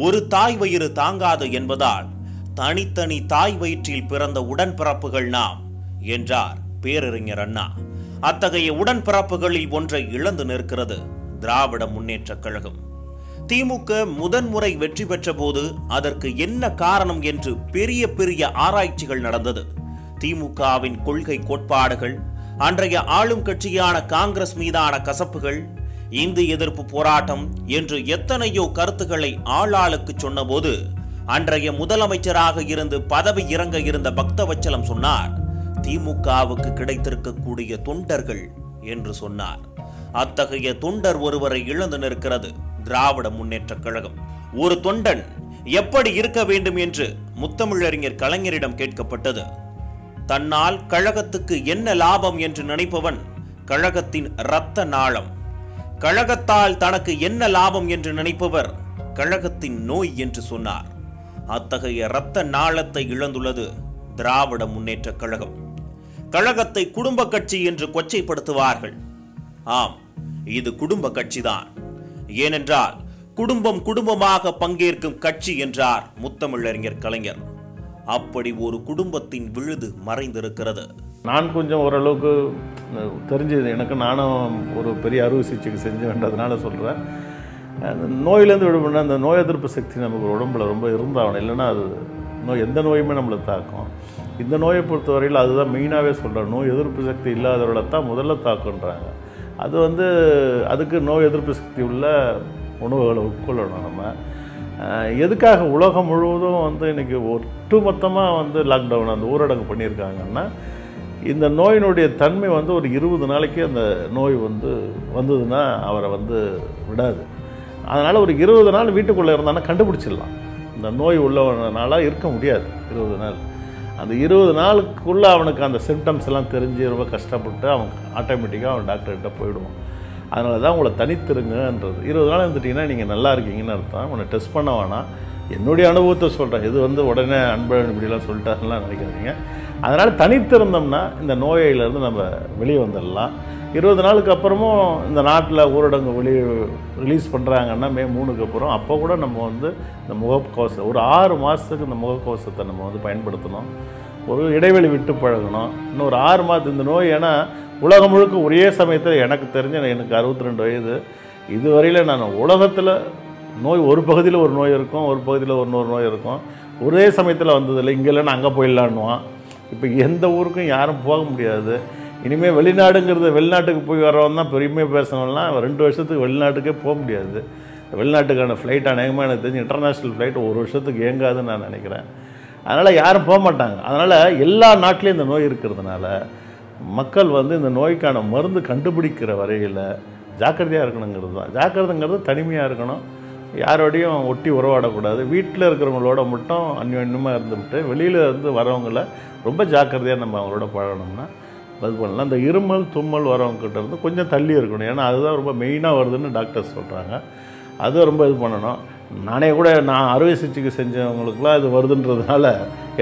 ஒரு தாய் வயிறு தாங்காது என்பதால் தனித்தனி தாய் வயிற்றில் பிறந்த உடன்பிறப்புகள் நாம் என்றார் பேரறிஞர் அண்ணா. அத்தகைய உடன்பிறப்புகளில் ஒன்றை இழந்து நிற்கிறது திராவிட முன்னேற்றக் கழகம். திமுக முதன்முறை வெற்றி பெற்ற போது அதற்கு என்ன காரணம் என்று பெரிய பெரிய ஆராய்ச்சிகள் நடந்தது. திமுகவின் கொள்கை கோட்பாடுகள், அன்றைய ஆளும் கட்சியான காங்கிரஸ் மீதான கசப்புகள், இந்தி எதிர்ப்பு போராட்டம் என்று எத்தனையோ கருத்துக்களை ஆளாளுக்கு சொன்னபோது அன்றைய முதலமைச்சராக இருந்து பதவி இறங்க இருந்த பக்தவச்சலம் சொன்னார், திமுகவுக்கு கிடைத்திருக்கக்கூடிய தொண்டர்கள் என்று சொன்னார். அத்தகைய தொண்டர் ஒருவரை இழந்து நிற்கிறது திராவிட முன்னேற்றக் கழகம். ஒரு தொண்டன் எப்படி இருக்க வேண்டும் என்று முத்தமிழறிஞர் கலைஞரிடம் கேட்கப்பட்டது. தன்னால் கழகத்துக்கு என்ன லாபம் என்று நினைப்பவன் கழகத்தின் இரத்த நாளம், கழகத்தால் தனக்கு என்ன லாபம் என்று நினைப்பவர் கழகத்தின் நோய் என்று சொன்னார். அத்தகைய இரத்த நாளத்தை இழந்துள்ளது திராவிட முன்னேற்றக் கழகம். கழகத்தை குடும்ப கட்சி என்று கொச்சைப்படுத்துவார்கள். ஆம், இது குடும்ப கட்சிதான். ஏனென்றால் குடும்பம் குடும்பமாக பங்கேற்கும் கட்சி என்றார் முத்தமிழறிஞர் கலைஞர். அப்படி ஒரு குடும்பத்தின் விழுது மறைந்திருக்கிறது. நான் கொஞ்சம் ஓரளவுக்கு தெரிஞ்சது எனக்கு, நானும் ஒரு பெரிய அறுவை சிகிச்சைக்கு செஞ்சு வேண்டதுனால சொல்கிறேன். அந்த நோயிலேருந்து விடுபட அந்த நோய் எதிர்ப்பு சக்தி நமக்கு உடம்புல ரொம்ப இருந்தாகணும். இல்லைன்னா அது நோய் எந்த நோயுமே நம்மளை தாக்கும். இந்த நோயை பொறுத்தவரையில் அதுதான் மெயினாகவே சொல்கிறேன். நோய் எதிர்ப்பு சக்தி இல்லாதவர்களை தான் முதல்ல தாக்குன்றாங்க. அது அதுக்கு நோய் எதிர்ப்பு சக்தி உள்ள உணவுகளை உட்கொள்ளணும். நம்ம எதுக்காக உலகம் முழுவதும் இன்றைக்கி ஒட்டுமொத்தமாக லாக்டவுன் அந்த ஊரடங்கு பண்ணியிருக்காங்கன்னா, இந்த நோயினுடைய தன்மை ஒரு 20 நாளைக்கு அந்த நோய் வந்ததுன்னா அவரை விடாது. அதனால் ஒரு 20 நாள் வீட்டுக்குள்ளே இருந்தானா கண்டுபிடிச்சிடலாம். இந்த நோய் உள்ளவனால இருக்க முடியாது 20 நாள். அந்த 20 நாளுக்குள்ளே அவனுக்கு அந்த சிம்டம்ஸ் எல்லாம் தெரிஞ்சு ரொம்ப கஷ்டப்பட்டு அவன் ஆட்டோமேட்டிக்காக அவன் டாக்டர்கிட்ட போயிடுவான். அதனால தான் உங்களை தனித்திருங்கன்றது. 20 நாள் இருந்துட்டிங்கன்னா நீங்கள் நல்லா இருக்கீங்கன்னு அர்த்தம். உன்னை டெஸ்ட் பண்ண வேணாம். என்னுடைய அனுபவத்தை சொல்கிறேன். இது உடனே அன்பழகன் இப்படிலாம் சொல்லிட்டாருலாம் நினைக்காதீங்க. அதனால் தனித்திருந்தோம்னா இந்த நோயிலேருந்து நம்ம வெளியே வந்துடலாம். 20 நாளுக்கு அப்புறமும் இந்த நாட்டில் ஊரடங்கு ரிலீஸ் பண்ணுறாங்கன்னா மே 3க்கு அப்புறம், அப்போ கூட நம்ம இந்த முகக்கவசம் ஒரு 6 மாதத்துக்கு இந்த முகக்கவசத்தை நம்ம பயன்படுத்தணும். ஒரு இடைவெளி விட்டு பழகணும். இன்னும் ஒரு 6 மாதம் இந்த நோய், ஏன்னா உலகம் முழுக்க ஒரே சமயத்தில் எனக்கு தெரிஞ்ச எனக்கு 62 வயது இதுவரையில் நான் உலகத்தில் நோய் ஒரு பகுதியில் ஒரு நோய் இருக்கும், ஒரு பகுதியில் ஒரு நோய் இருக்கும். ஒரே சமயத்தில் வந்ததில்லை. இங்கே இல்லைன்னா அங்கே போயிடலான்னுவான். இப்போ எந்த ஊருக்கும் யாரும் போக முடியாது. இனிமேல் வெளிநாட்டுக்கு போய் வரவன் தான் பெருமையாக பேசணும்னா 2 வருஷத்துக்கு வெளிநாட்டுக்கே போக முடியாது. வெளிநாட்டுக்கான ஃப்ளைட் அநேகமாக எனக்கு தெரிஞ்சு இன்டர்நேஷ்னல் ஃப்ளைட் 1 வருஷத்துக்கு இயங்காதுன்னு நான் நினைக்கிறேன். அதனால் யாரும் போக மாட்டாங்க. அதனால் எல்லா நாட்டிலையும் இந்த நோய் இருக்கிறதுனால மக்கள் இந்த நோய்க்கான மருந்து கண்டுபிடிக்கிற வரையில் ஜாக்கிரதையாக இருக்கணுங்கிறது தான். ஜாக்கிரதைங்கிறது தனிமையாக இருக்கணும், யாரோடையும் ஒட்டி உறவாடக்கூடாது. வீட்டில் இருக்கிறவங்களோட மட்டும் அந்யோன்யமாக இருந்துவிட்டு வெளியில் வரவங்கள ரொம்ப ஜாக்கிரதையாக நம்ம அவங்களோட பழகணும்னா அது பண்ணலாம். இந்த இருமல் தும்மல் வரவங்ககிட்ட இருந்து கொஞ்சம் தள்ளி இருக்கணும். ஏன்னா அதுதான் ரொம்ப மெயினாக வருதுன்னு டாக்டர்ஸ் சொல்கிறாங்க. அது ரொம்ப பண்ணணும். நானே கூட நான் அறுவை சிகிச்சைக்கு செஞ்சவங்களுக்குலாம் இது வருதுன்றதுனால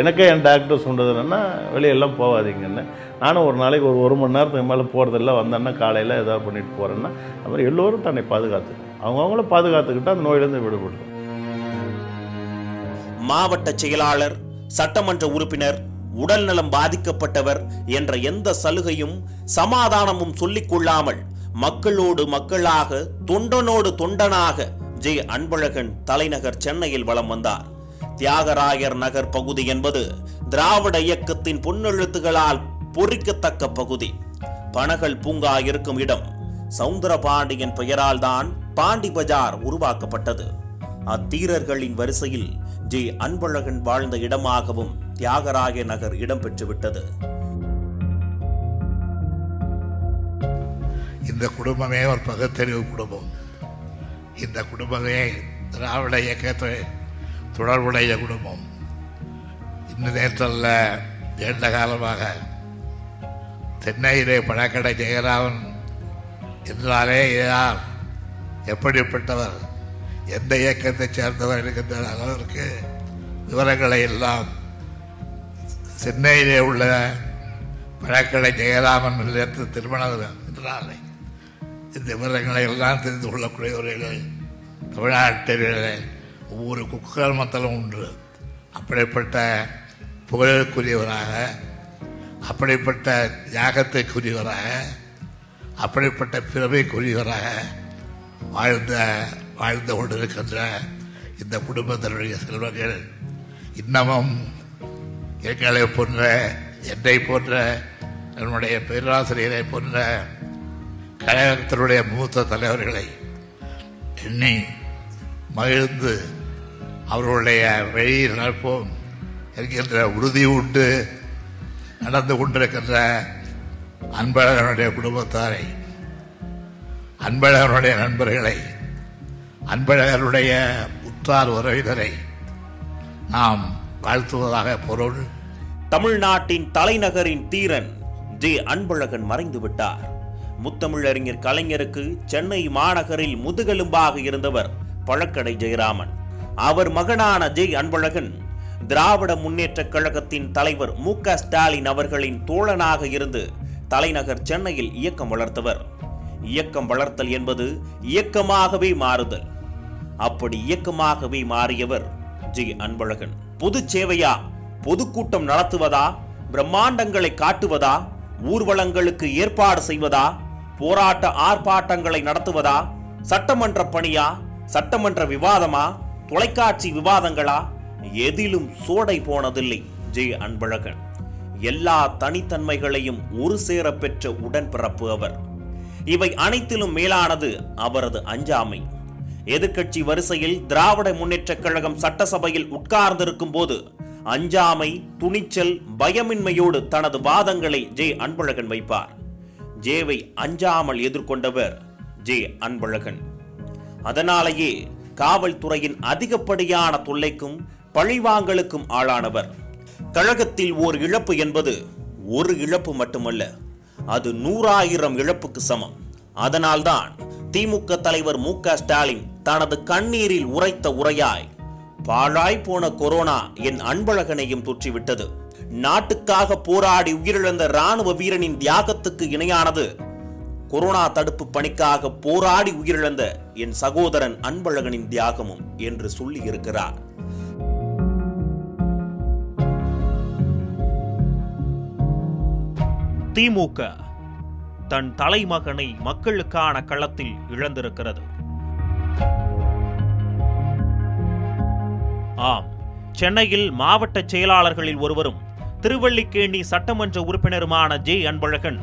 எனக்கே என் டாக்டர் சொன்னது என்னென்னா, வெளியெல்லாம் போகாதீங்கன்னு. நானும் ஒரு நாளைக்கு ஒரு மணி நேரத்துக்கு மேலே போகிறதெல்லாம் வந்தேன்னா காலையில் எதாவது பண்ணிட்டு போகிறேன்னா, அது மாதிரி எல்லோரும் தன்னை பாதுகாத்துக்கணும். அவங்கவுங்கள பாதுகாத்துக்கிட்டால் அந்த நோயிலேருந்து விடுபடும். மாவட்ட செயலாளர், சட்டமன்ற உறுப்பினர், உடல்நலம் பாதிக்கப்பட்டவர் என்ற எந்த சலுகையும் சமாதானமும் சொல்லிக் கொள்ளாமல் மக்களோடு மக்களாக தொண்டனோடு தொண்டனாக ஜே அன்பழகன் தலைநகர் சென்னையில் வலம் வந்தார். தியாகராயர் நகர் பகுதி என்பது திராவிட இயக்கத்தின் பொன்னெழுத்துகளால் பொறிக்கத்தக்க பகுதி. பனகல் பூங்கா இருக்கும் இடம். சவுந்தரபாண்டியன் பெயரால் தான் பாண்டி பஜார் உருவாக்கப்பட்டது. அத்தீரர்களின் வரிசையில் ஜே அன்பழகன் வாழ்ந்த இடமாகவும் தியாகராய நகர் இடம்பெற்றுவிட்டது. இந்த குடும்பமே ஒரு பகுத்தறிவு குடும்பம். இந்த குடும்பமே திராவிட இயக்கத்தை தொடர்புடைய குடும்பம். இந்த நேரத்தில் நீண்ட காலமாக சென்னையிலே பழக்கடை ஜெயராமன் என்றாலே யார், எப்படிப்பட்டவர், எந்த இயக்கத்தைச் சேர்ந்தவர் இருக்கின்ற அளவிற்கு விவரங்களை எல்லாம் சென்னையிலே உள்ள பழக்கடை ஜெயராமன் நிலையத்தில் திருமணம் என்றாலே இந்த விவரங்களை எல்லாம் தெரிந்து கொள்ளக்கூடியவர்கள் தமிழ்நாட்டிலே ஒவ்வொரு குக்கிரமத்திலும் உண்டு. அப்படிப்பட்ட புகழுக்குரியவராக, அப்படிப்பட்ட தியாகத்தைக்குரியவராக, அப்படிப்பட்ட பிறவைக்குரியவராக வாழ்ந்து கொண்டிருக்கின்ற இந்த குடும்பத்தினுடைய செல்வங்கள் இன்னமும் எங்களை போன்ற, என்னை போன்ற, என்னுடைய பேராசிரியரை போன்ற கழகத்தினுடைய மூத்த தலைவர்களை எண்ணி மகிழ்ந்து அவர்களுடைய வழியில் நடப்போம் என்கின்ற உறுதி உண்டு நடந்து கொண்டிருக்கின்ற அன்பழகனுடைய குடும்பத்தாரை, அன்பழகனுடைய நண்பர்களை, அன்பழகனுடைய உற்றார் உறவினரை நாம் வாழ்த்துவதாக பொருள். தமிழ்நாட்டின் தலைநகரின் தீரன் ஜே அன்பழகன் மறைந்து விட்டார். முத்தமிழறிஞர் கலைஞருக்கு சென்னை மாநகரில் முதுகெலும்பாக இருந்தவர் பழக்கடை ஜெயராமன். அவர் மகனான ஜே அன்பழகன் திராவிட முன்னேற்ற கழகத்தின் தலைவர் மு.க. ஸ்டாலின் அவர்களின் தோழனாக இருந்து தலைநகர் சென்னையில் இயக்கம் வளர்த்தவர். இயக்கம் வளர்த்தல் என்பது இயக்கமாகவே மாறுதல். அப்படி இயக்கமாகவே மாறியவர் ஜே அன்பழகன். பொது சேவையா, பொதுக்கூட்டம் நடத்துவதா, பிரம்மாண்டங்களை காட்டுவதா, ஊர்வலங்களுக்கு ஏற்பாடு செய்வதா, போராட்ட ஆர்ப்பாட்டங்களை நடத்துவதா, சட்டமன்ற பணியா, சட்டமன்ற விவாதமா, தொலைக்காட்சி விவாதங்களா, எதிலும் சோடை போனதில்லை ஜே அன்பழகன். எல்லா தனித்தன்மைகளையும் ஒரு சேர பெற்ற உடன்பிறப்பு அவர். இவை அனைத்திலும் மேலானது அவரது அஞ்சாமை. எதிர்க்கட்சி வரிசையில் திராவிட முன்னேற்ற கழகம் சட்டசபையில் உட்கார்ந்திருக்கும் போது அஞ்சாமை, துணிச்சல், பயமின்மையோடு தனது வாதங்களை ஜே அன்பழகன் வைப்பார். ஜேவை அஞ்சாமல் எதிர்கொண்டவர் ஜே அன்பழகன். அதனாலேயே காவல்துறையின் அதிகப்படியான தொல்லைக்கும் பழிவாங்கலுக்கும் ஆளானவர். கழகத்தில் ஓர் இழப்பு என்பது ஒரு இழப்பு மட்டுமல்ல, அது 100,000 இழப்புக்கு சமம். அதனால்தான் திமுக தலைவர் மு.க. ஸ்டாலின் தனது கண்ணீரில் உரைத்த உரையாய், பாழாய் போன கொரோனா என் அன்பழகனையும் தொற்றிவிட்டது. நாட்டுக்காக போராடி உயிரிழந்த ராணுவ வீரனின் தியாகத்துக்கு இணையானது கொரோனா தடுப்பு பணிக்காக போராடி உயிரிழந்த என் சகோதரன் அன்பழகனின் தியாகமும் என்று சொல்லி இருக்கிறார். திமுக தன் தலைமகனை மக்களுக்கான களத்தில் இழந்திருக்கிறது. ஆம், சென்னையில் மாவட்ட செயலாளர்களில் ஒருவரும் திருவல்லிக்கேணி சட்டமன்ற உறுப்பினருமான ஜே அன்பழகன்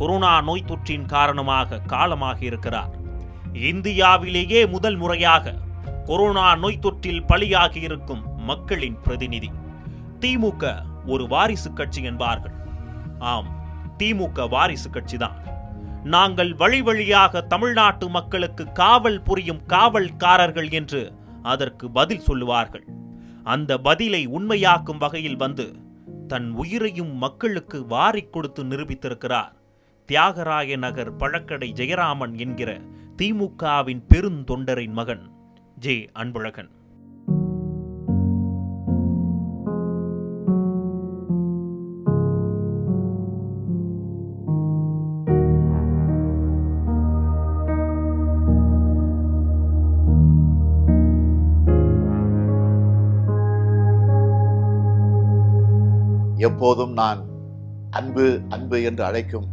கொரோனா நோய் தொற்றின் காரணமாக காலமாகி இருக்கிறார். இந்தியாவிலேயே முதல் முறையாக கொரோனா நோய் தொற்றில் பலியாகி இருக்கும் மக்களின் பிரதிநிதி. திமுக ஒரு வாரிசு கட்சி என்பார்கள். ஆம், திமுக வாரிசு கட்சிதான். நாங்கள் வழி வழியாக தமிழ்நாட்டு மக்களுக்கு காவல் புரியும் காவல்காரர்கள் என்று அதற்கு பதில் சொல்லுவார்கள். அந்த பதிலை உண்மையாக்கும் வகையில் வந்து தன் உயிரையும் மக்களுக்கு வாரிக் கொடுத்து நிரூபித்திருக்கிறார் தியாகராய நகர் பழக்கடை ஜெயராமன் என்கிற திமுகவின் பெருந்தொண்டரின் மகன் ஜே அன்பழகன். எப்போதும் நான் அன்பு அன்பு என்று அழைக்கும்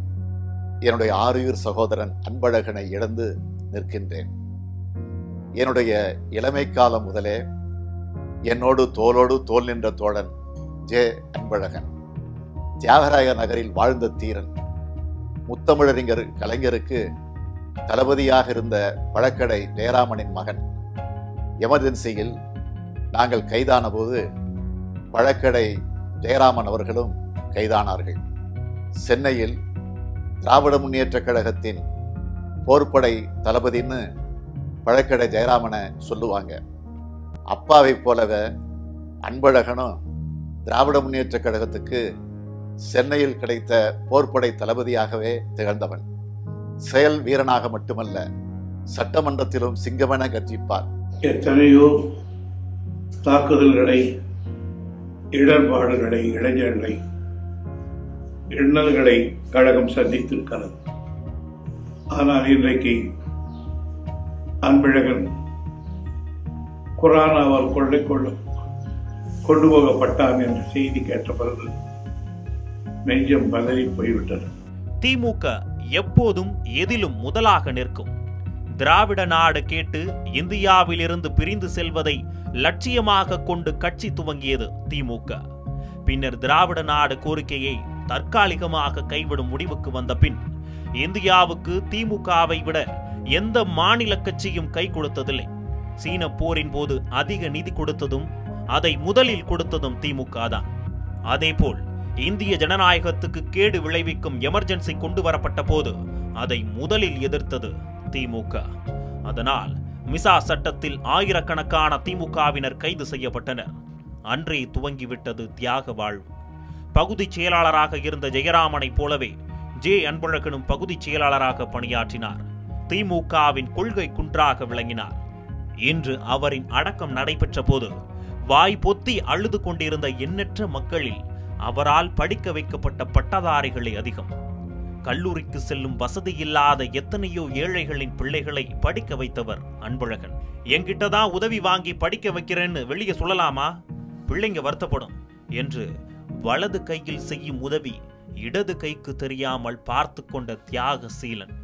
என்னுடைய ஆருயிர் சகோதரன் அன்பழகனை இழந்து நிற்கின்றேன். என்னுடைய இளமை காலம் முதலே என்னோடு தோளோடு தோள் நின்ற தோழன் ஜே அன்பழகன். தியாகராய நகரில் வாழ்ந்த தீரன். முத்தமிழறிஞர் கலைஞருக்கு தளபதியாக இருந்த பழக்கடை ஜெயராமனின் மகன். எமர்ஜென்சியில் நாங்கள் கைதான போது பழக்கடை ஜெயராமன் அவர்களும் கைதானார்கள். சென்னையில் திராவிட முன்னேற்ற கழகத்தின் போர்ப்படை தளபதின்னு பழக்கடை ஜெயராமனை சொல்லுவாங்க. அப்பாவை போலவே அன்பழகனும் திராவிட முன்னேற்ற கழகத்துக்கு சென்னையில் கிடைத்த போர்ப்படை தளபதியாகவே திகழ்ந்தவன். செயல் வீரனாக மட்டுமல்ல, சட்டமன்றத்திலும் சிங்கமென கர்ஜிப்பார். எத்தனையோ தாக்குதல்களை, இடர்பாடுகளை, இளைஞர்களை, இன்னல்களை கழகம் சந்தித்திருக்கிறது. ஆனால் இன்றைக்கு அன்பழகன் குர்ஆன் அவர் கொண்டு போகப்பட்டான் என்ற செய்தி கேட்ட பிறகு நெஞ்சம் பதறி போய்விட்டது. திமுக எப்போதும் எதிலும் முதலாக நிற்கும். திராவிட நாடு கேட்டு இந்தியாவிலிருந்து பிரிந்து செல்வதை லட்சியமாக கொண்டு கட்சி துவங்கியது திமுக. பின்னர் திராவிட நாடு கோரிக்கையை தற்காலிகமாக கைவிடும் முடிவுக்கு வந்த பின் இந்தியாவுக்கு திமுகவை விட எந்த மாநில கட்சியும் கை கொடுத்ததில்லை. சீன போரின் போது அதிக நிதி கொடுத்ததும் அதை முதலில் கொடுத்ததும் திமுக தான். அதேபோல் இந்திய ஜனநாயகத்துக்கு கேடு விளைவிக்கும் எமர்ஜென்சி கொண்டு வரப்பட்ட போது அதை முதலில் எதிர்த்தது திமுக. அதனால் மிசா சட்டத்தில் ஆயிரக்கணக்கான திமுகவினர் கைது செய்யப்பட்டனர். அன்றே துவங்கிவிட்டது தியாக வாழ்வு. பகுதி செயலாளராக இருந்த ஜெயராமனை போலவே ஜே அன்பழகனும் பகுதி செயலாளராக பணியாற்றினார். திமுகவின் கொள்கை குன்றாக விளங்கினார். இன்று அவரின் அடக்கம் நடைபெற்ற போது வாய் பொத்தி அழுது கொண்டிருந்த எண்ணற்ற மக்களில் அவரால் படிக்க வைக்கப்பட்ட பட்டதாரிகளே அதிகம். கல்லூரிக்கு செல்லும் வசதி இல்லாத எத்தனையோ ஏழைகளின் பிள்ளைகளை படிக்க வைத்தவர் அன்பழகன். என்கிட்டதான் உதவி வாங்கி படிக்க வைக்கிறேன்னு வெளியே சொல்லலாமா, பிள்ளைங்க வருத்தப்படும் என்று வலது கையில் செய்யும் உதவி இடது கைக்கு தெரியாமல் பார்த்து கொண்ட தியாகசீலன்.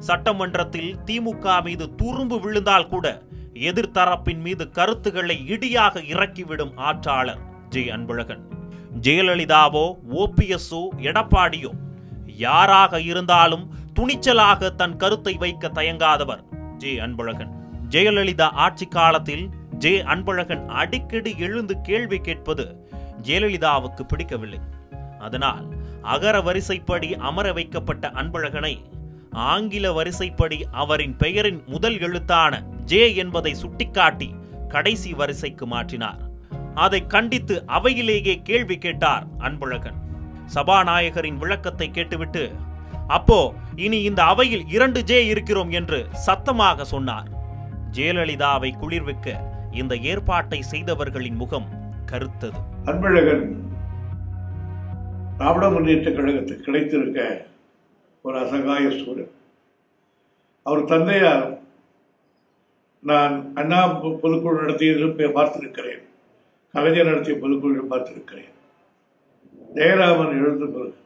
சட்டமன்றத்தில் திமுக மீது துரும்பு விழுந்தால் கூட எதிர்த்தரப்பின் மீது கருத்துக்களை இடியாக இறக்கிவிடும் ஆற்றாளர் ஜே அன்பழகன். ஜெயலலிதாவோ ஓபிஎஸ்ஓ எடப்பாடியோ யாராக இருந்தாலும் துணிச்சலாக தன் கருத்தை வைக்க தயங்காதவர் ஜே அன்பழகன். ஜெயலலிதா ஆட்சி காலத்தில் ஜே அன்பழகன் அடிக்கடி எழுந்து கேள்வி கேட்பது ஜெயலலிதாவுக்கு பிடிக்கவில்லை. அதனால் அகர வரிசைப்படி அமர வைக்கப்பட்ட அன்பழகனை ஆங்கில வரிசைப்படி அவரின் பெயரின் முதல் எழுத்தான ஜே என்பதை சுட்டிக்காட்டி கடைசி வரிசைக்கு மாற்றினார். அதை கண்டித்து அவையிலேயே கேள்வி கேட்டார் அன்பழகன். சபாநாயகரின் விளக்கத்தை கேட்டுவிட்டு, அப்போ இனி இந்த அவையில் 2 ஜே இருக்கிறோம் என்று சத்தமாக சொன்னார். ஜெயலலிதாவை குளிர்விக்க இந்த ஏற்பாட்டை செய்தவர்களின் முகம் கருத்தது. அன்பழகன் திராவிட முன்னேற்ற கழகத்துக்கு கிடைத்திருக்க ஒரு அசகாய சூழல். அவர் தந்தையார் நான் அண்ணா பொதுக்குழு நடத்தியதிலும் பார்த்திருக்கிறேன், கலைஞர் நடத்திய பொதுக்குழு பார்த்திருக்கிறேன். ஜெயராமன் எழுந்த பிறகு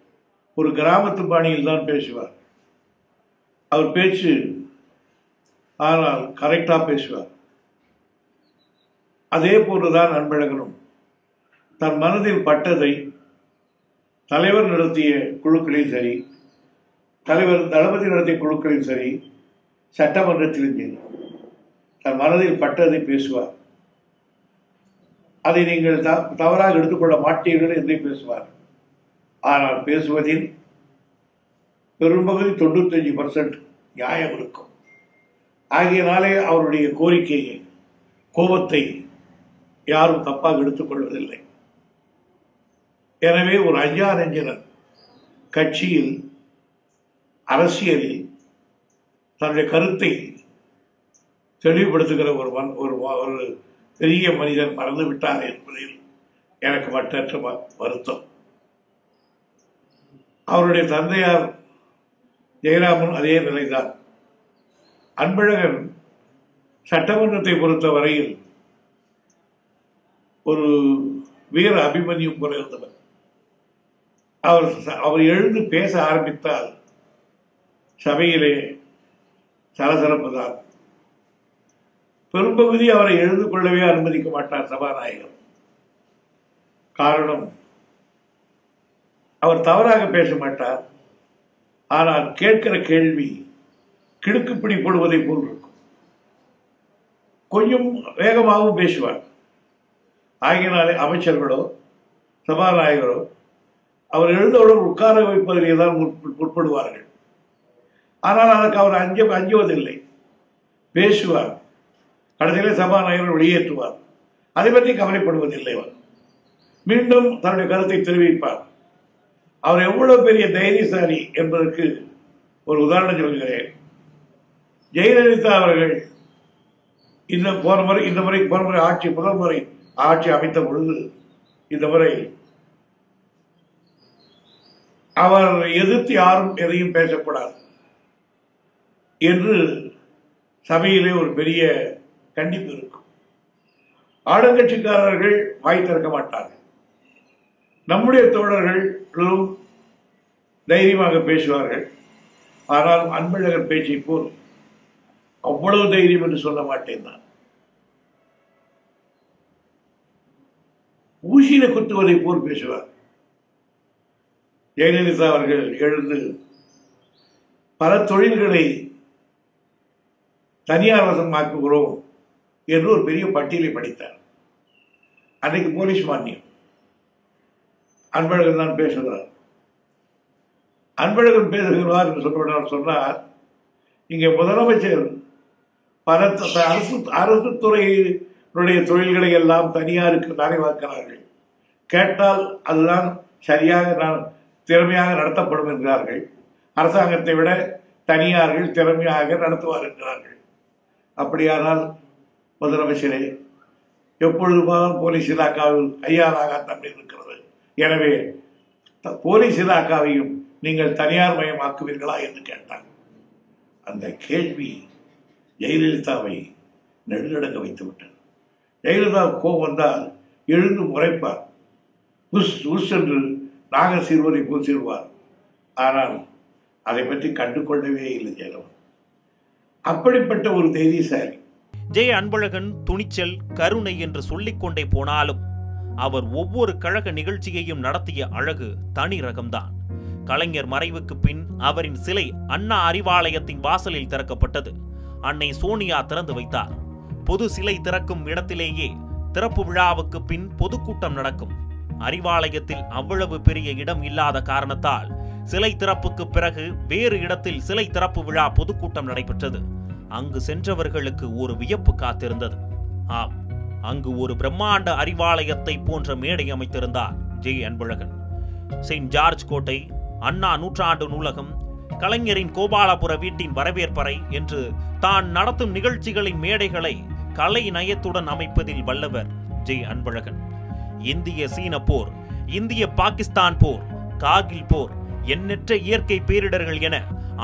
ஒரு கிராமத்து பாணியில் தான் பேசுவார். அவர் பேச்சு ஆனால் கரெக்டா பேசுவார். அதே போன்றுதான் அன்பழகனும் தன் மனதில் பட்டதை தலைவர் நடத்திய குழுக்களில் சரி, தலைவர் தளபதி நடத்திய குழுக்களில் சரி, சட்டமன்றத்திலும் சரி, தன் மனதில் பட்டதை பேசுவார். அதை நீங்கள் தவறாக எடுத்துக்கொள்ள மாட்டீர்கள் என்று பேசுவார். ஆனால் பேசுவதில் பெரும்பகுதி 95% நியாயம் இருக்கும். ஆகியனாலே அவருடைய கோரிக்கையை, கோபத்தை யாரும் தப்பாக எடுத்துக்கொள்வதில்லை. எனவே ஒரு அஞ்சா நெஞ்சனர் கட்சியில், அரசியலில் தன்னுடைய கருத்தை தெளிவுபடுத்துகிற ஒரு பெரிய மனிதன் மறந்து விட்டார் என்பதில் எனக்கு மற்றற்ற வருத்தம். அவருடைய தந்தையார் ஜெயராமன் அதே நிலைதான். அன்பழகன் சட்டமன்றத்தை பொறுத்த வரையில் ஒரு வீர அபிமன்யு போல இருந்தவர். அவர் எழுந்து பேச ஆரம்பித்தால் சபையிலே சலசலப்பு தான். பெரும்பகுதி அவரை எழுந்து கொள்ளவே அனுமதிக்க மாட்டார் சபாநாயகர். காரணம், அவர் தவறாக பேச மாட்டார், ஆனால் கேட்கிற கேள்வி கிடுக்குப்பிடி போடுவதை போல் இருக்கும். கொஞ்சம் வேகமாகவும் பேசுவார். ஆகியனாலே அமைச்சர்களோ சபாநாயகரோ அவர் எழுந்தவுடன் உட்கார வைப்பதிலே தான் முற்படுவார்கள். ஆனால் அதற்கு அவர் அஞ்சுவதில்லை, பேசுவார். கடைசியிலே சபாநாயகர் வெளியேற்றுவார். அதை பற்றி கவலைப்படுவதில்லை. அவர் மீண்டும் தன்னுடைய கருத்தை தெரிவிப்பார். அவர் எவ்வளவு பெரிய தைரியசாலி என்பதற்கு ஒரு உதாரணம் சொல்கிறேன். ஜெயலலிதா அவர்கள் போன முறை முதல் முறை ஆட்சி அமைத்த பொழுது இந்த முறை அவர் எதிர்த்து யாரும் எதையும் பேசக்கூடாது என்று சபையிலே ஒரு பெரிய கண்டிப்பு இருக்கும். ஆளுங்கட்சிக்காரர்கள் வாய் திறக்க மாட்டார்கள். நம்முடைய தோழர்களும் தைரியமாக பேசுவார்கள். ஆனால் அன்பழகன் பேச்சை போல் அவ்வளவு தைரியம் என்று சொல்ல மாட்டேன். நான் ஊசியில குத்துவதை போல் பேசுவார். ஜெயலலிதா அவர்கள் எழுந்து பல தொழில்களை தனியார் வசமாக்குகிறோம் என்று ஒரு பெரிய பட்டியலை படித்தார். அன்னைக்கு போலீஸ் மானியம். அன்பழகன் தான் பேசுகிறார். அன்பழகன் பேசுகிறார் என்று சொன்னார், இங்கே முதலமைச்சர் பல அரசு துறையினுடைய தொழில்களை எல்லாம் தனியாருக்கு தானே வாக்கிறார்கள். கேட்டால் அதுதான் சரியாக திறமையாக நடத்தப்படும் என்கிறார்கள். அரசாங்கத்தை விட தனியார்கள் திறமையாக நடத்துவார் என்கிறார்கள். அப்படியானால் முதலமைச்சரே, எப்பொழுது போலீஸ் இலாக்காவில் கையாளாக தன்மை இருக்கிறது. எனவே போலீஸ் இலாக்காவையும் நீங்கள் தனியார் மயமாக்குவீர்களா என்று கேட்டார். அந்த கேள்வி ஜெயலலிதாவை நெடுநடுங்க வைத்து விட்டது. ஜெயலலிதா கோபம் வந்தால் எழுந்து முறைப்பார். உஸ் உஸ் என்று நாகர் சீர்வரை போல் சீர்வார். ஆனால் அதை பற்றி கண்டுகொள்ளவே இல்லை ஜெயலலிதா. அப்படிப்பட்ட ஒரு தைரியசாலி. ஜெய அன்பழகன் துணிச்சல், கருணை என்று சொல்லிக் கொண்டே போனாலும் அவர் ஒவ்வொரு கழக நிகழ்ச்சியையும் நடத்திய அழகு தனி ரகம்தான். கலைஞர் மறைவுக்கு பின் அவரின் சிலை அண்ணா அறிவாலயத்தின் வாசலில் திறக்கப்பட்டது. அன்னை சோனியா திறந்து வைத்தார். பொது சிலை திறக்கும் இடத்திலேயே திறப்பு விழாவுக்கு பின் பொதுக்கூட்டம் நடக்கும். அறிவாலயத்தில் அவ்வளவு பெரிய இடம் இல்லாத காரணத்தால் சிலை திறப்புக்கு பிறகு வேறு இடத்தில் சிலை திறப்பு விழா பொதுக்கூட்டம் நடைபெற்றது. அங்கு சென்றவர்களுக்கு ஒரு வியப்பு காத்திருந்தது. ஆம், அங்கு ஒரு பிரம்மாண்ட அறிவாலயத்தை போன்ற மேடை அமைத்திருந்தார் ஜெய அன்பழகன். செயின்ட் ஜார்ஜ் கோட்டை, அண்ணா நூற்றாண்டு நூலகம், கலைஞரின் கோபாலபுர வீட்டின் வரவேற்பறை என்று தான் நடத்தும் நிகழ்ச்சிகளின் மேடைகளை கலை நயத்துடன் அமைப்பதில் வல்லவர் ஜெய அன்பழகன். இந்திய சீன போர், இந்திய பாகிஸ்தான் போர், கார்கில் போர், எண்ணற்ற இயற்கை பேரிடர்கள் என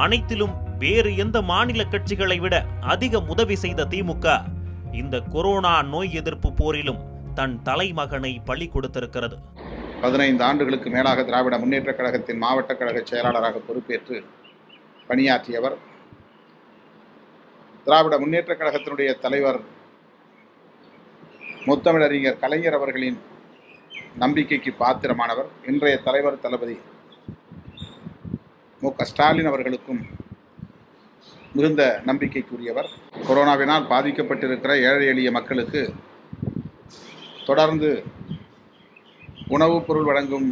அனைத்திலும் வேறு எந்த மாநில கட்சிகளை விட அதிக உதவி செய்த திமுக இந்த கொரோனா நோய் எதிர்ப்பு போரிலும் தன் தலைமகனை பலி கொடுத்திருக்கிறது. 15 ஆண்டுகளுக்கு மேலாக திராவிட முன்னேற்றக் கழகத்தின் மாவட்ட கழக செயலாளராக பொறுப்பேற்று பணியாற்றியவர். திராவிட முன்னேற்றக் கழகத்தினுடைய தலைவர் முத்தமிழறிஞர் கலைஞர் அவர்களின் நம்பிக்கைக்கு பாத்திரமானவர். இன்றைய தலைவர் தளபதி மு.க. ஸ்டாலின் அவர்களுக்கும் மிகுந்த நம்பிக்கைக்குரியவர். கொரோனாவினால் பாதிக்கப்பட்டிருக்கிற ஏழை எளிய மக்களுக்கு தொடர்ந்து உணவுப் பொருள் வழங்கும்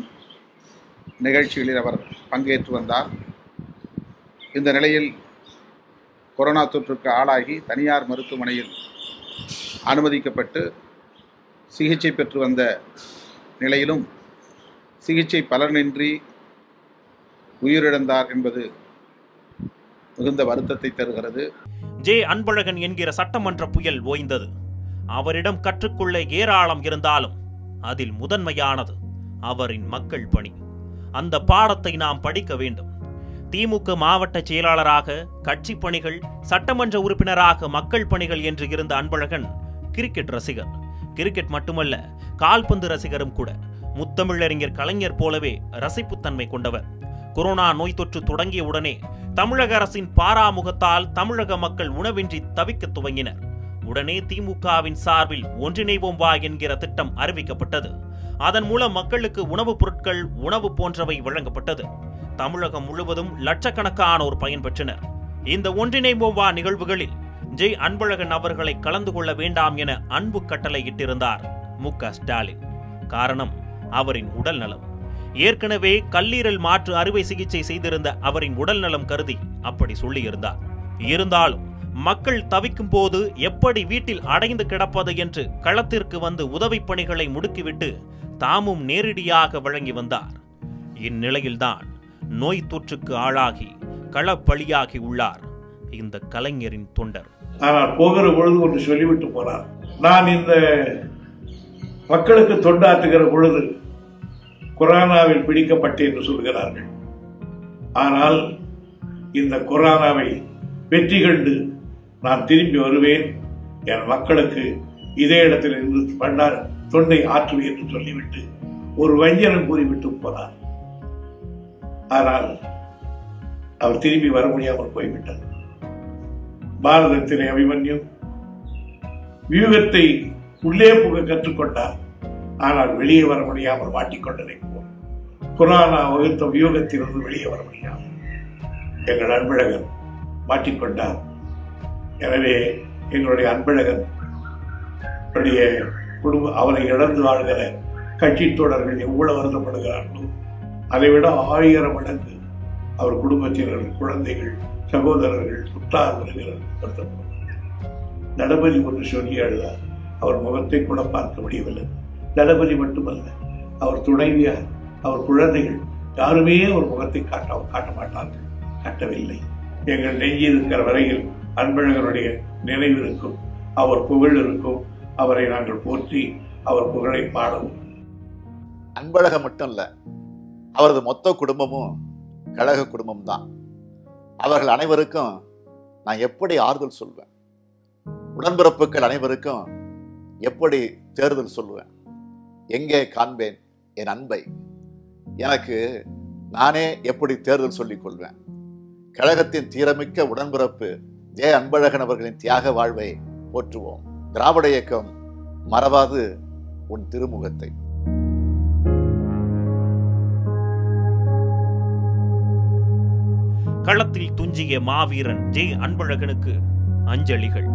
நிகழ்ச்சிகளில் அவர் பங்கேற்று வந்தார். இந்த நிலையில் கொரோனா தொற்றுக்கு ஆளாகி தனியார் மருத்துவமனையில் அனுமதிக்கப்பட்டு சிகிச்சை பெற்று வந்த நிலையிலும் சிகிச்சை பலனின்றி உயிரிழந்தார் என்பது மிகுந்த வருத்தத்தை தருகிறது. ஜே அன்பழகன் என்கிற சட்டமன்ற புயல் ஓய்ந்தது. அவரிடம் கற்றுக்கொள்ள ஏராளம் இருந்தாலும் அதில் முதன்மையானது அவரின் மக்கள் பணி. அந்த பாடத்தை நாம் படிக்க வேண்டும். திமுக மாவட்ட செயலாளராக, கட்சி பணிகள், சட்டமன்ற உறுப்பினராக மக்கள் பணிகள் என்று இருந்த அன்பழகன் கிரிக்கெட் ரசிகர். கிரிக்கெட் மட்டுமல்ல, கால்பந்து ரசிகரும் கூட. முத்தமிழறிஞர் கலைஞர் போலவே ரசிப்புத்தன்மை கொண்டவர். கொரோனா நோய் தொற்று தொடங்கிய உடனே தமிழக அரசின் பாராமுகத்தால் தமிழக மக்கள் உணவின்றி தவிக்க துவங்கினர். உடனே திமுகவின் சார்பில் ஒன்றிணைவோம் வா என்கிற திட்டம் அறிவிக்கப்பட்டது. அதன் மூலம் மக்களுக்கு உணவுப் பொருட்கள், உணவு போன்றவை வழங்கப்பட்டது. தமிழகம் முழுவதும் லட்சக்கணக்கானோர் பயன்பெற்றனர். இந்த ஒன்றிணைவோம் வா நிகழ்வுகளில் ஜெய் அன்பழகன் அவர்களை கலந்து கொள்ள வேண்டாம் என அன்பு கட்டளை இட்டிருந்தார் மு.க. ஸ்டாலின். காரணம் அவரின் உடல் நலம். ஏற்கனவே கல்லீரல் மாற்று அறுவை சிகிச்சை செய்திருந்த அவரின் உடல் நலம் கருதி அப்படி சொல்லியிருந்தார். இருந்தாலும் மக்கள் தவிக்கும் போது எப்படி வீட்டில் அடைந்து கிடப்பது என்று களத்திற்கு வந்து உதவி பணிகளை முடுக்கிவிட்டு தாமும் நேரடியாக வழங்கி வந்தார். இந்நிலையில்தான் நோய் தொற்றுக்கு ஆளாகி களப்பலியாகி உள்ளார் இந்த கலைஞரின் தொண்டர். ஆனால் போகிற பொழுது ஒன்று சொல்லிவிட்டு போனார். நான் இந்த மக்களுக்கு தொண்டாற்றுகிற பொழுது கொரோனாவில் பிடிக்கப்பட்டேன் என்று சொல்கிறார்கள். ஆனால் இந்த கொரோனாவை வெற்றி கண்டு நான் திரும்பி வருவேன். என் மக்களுக்கு இதே இடத்தில் இருந்து பண்ணார் தொண்டை ஆற்றுவி என்று சொல்லிவிட்டு ஒரு வஞ்சனம் கூறிவிட்டு போனார். ஆனால் அவர் திரும்பி வர முடியாமல் போய்விட்டார். பாரதத்திலே அபிமன்யு வியூகத்தை உள்ளே புக கற்றுக்கொண்டார். ஆனால் வெளியே வர முடியாமல் மாட்டிக்கொண்டதை போல் குரானா வகுத்த வியூகத்திலிருந்து வெளியே வர முடியாமல் எங்கள் அன்பழகன் மாட்டிக்கொண்டார். எனவே எங்களுடைய அன்பழகன் குடும்பம் அவரை இழந்து வாழ்கிற கட்சி தோழர்கள் எவ்வளவு வருத்தப்படுகிறார்களோ அதைவிட 1000 மடங்கு அவர் குடும்பத்தினர்கள், குழந்தைகள், சகோதரர்கள், சுற்றார் உறவினர்கள் வருத்தப்படுகிறார். தளபதி ஒன்று சொல்லி அழுதார். அவர் முகத்தை கூட பார்க்க முடியவில்லை. தளபதி மட்டுமல்ல, அவர் துணைவியார், அவர் குழந்தைகள் யாருமே அவர் முகத்தை காட்ட மாட்டார்கள், காட்டவில்லை. எங்கள் நெஞ்சி இருக்கிற வரையில் அன்பழகனுடைய நினைவு இருக்கும், அவர் புகழ் இருக்கும். அவரை நாங்கள் போற்றி அவர் புகழை பாடுவோம். அன்பழகன் மட்டும் இல்ல, அவரது மொத்த குடும்பமும் கழக குடும்பம் தான். அவர்கள் அனைவருக்கும் நான் எப்படி ஆறுதல் சொல்வேன்? உடன்பிறப்புகள் அனைவருக்கும் எப்படி தேர்தல் சொல்லுவேன்? எங்கே காண்பேன் என் அன்பை? எனக்கு நானே எப்படி தேர்தல் சொல்லிக் கொள்வேன்? கழகத்தின் தீரமிக்க உடன்பிறப்பு ஜே அன்பழகன் அவர்களின் தியாக வாழ்வை போற்றுவோம். திராவிட இயக்கம் மறவாது உன் திருமுகத்தை. களத்தில் துஞ்சிய மாவீரன் ஜே அன்பழகனுக்கு அஞ்சலிகள்.